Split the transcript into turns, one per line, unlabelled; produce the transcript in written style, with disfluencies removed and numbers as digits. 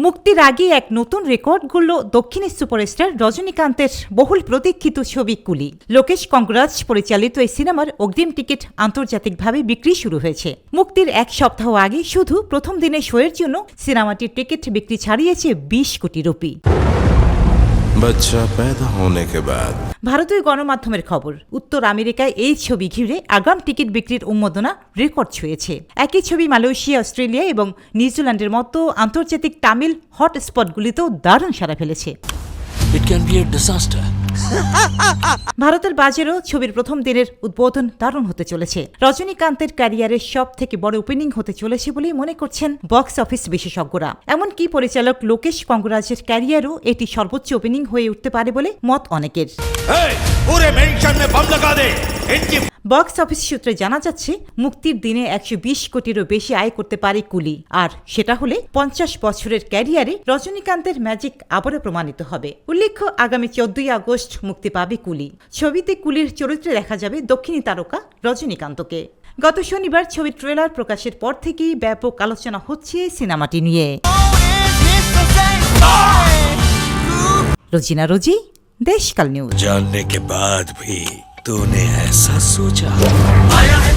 মুক্তির আগে এক নতুন রেকর্ড গড়ল দক্ষিণী সুপারস্টার রজনীকান্তের বহুল প্রতীক্ষিত ছবি কুলি। লোকেশ কঙ্গরাজ পরিচালিত এই সিনেমার অগ্রিম টিকিট আন্তর্জাতিকভাবে বিক্রি শুরু হয়েছে। মুক্তির এক সপ্তাহ আগে শুধু প্রথম দিনের শোয়ের জন্য সিনেমাটির টিকিট বিক্রি ছাড়িয়েছে 20 কোটি রুপি। ভারতীয় গণমাধ্যমের খবর, উত্তর আমেরিকায় এই ছবি ঘিরে আগাম টিকিট বিক্রির উন্মাদনা রেকর্ড ছুঁয়েছে। একই ছবি মালয়েশিয়া, অস্ট্রেলিয়া এবং নিউজিল্যান্ডের মতো আন্তর্জাতিক তামিল হটস্পটগুলিতেও দারুণ সাড়া ফেলেছে। ভারতের বাজারেও ছবির প্রথম দিনের উদ্বোধন দারুণ হতে চলেছে। রজনীকান্তের ক্যারিয়ারের সব থেকে বড় ওপেনিং হতে চলেছে বলেই মনে করছেন বক্স অফিস বিশেষজ্ঞরা। এমনকি পরিচালক লোকেশ কঙ্গরাজের ক্যারিয়ারও এটি সর্বোচ্চ ওপেনিং হয়ে উঠতে পারে বলে মত অনেকের। বক্স অফিস সূত্রে জানা যাচ্ছে, মুক্তির দিনে 120 কোটিরও বেশি আয় করতে পারে কুলি। আর সেটা হলে 50 বছরের ক্যারিয়ারে রজনীকান্তের ম্যাজিক আবারও প্রমাণিত হবে। উল্লেখ্য, আগামী 14 আগস্ট মুক্তি পাবে কুলি। ছবিতে কুলির চরিত্রে দেখা যাবে দক্ষিণী তারকা রজনীকান্তকে। গত শনিবার ছবির ট্রেলার প্রকাশের পর থেকেই ব্যাপক আলোচনা হচ্ছে সিনেমাটি নিয়ে। রোজিনা রোজি, देशकाल न्यूज।
जानने के बाद भी तूने ऐसा सोचा। आया है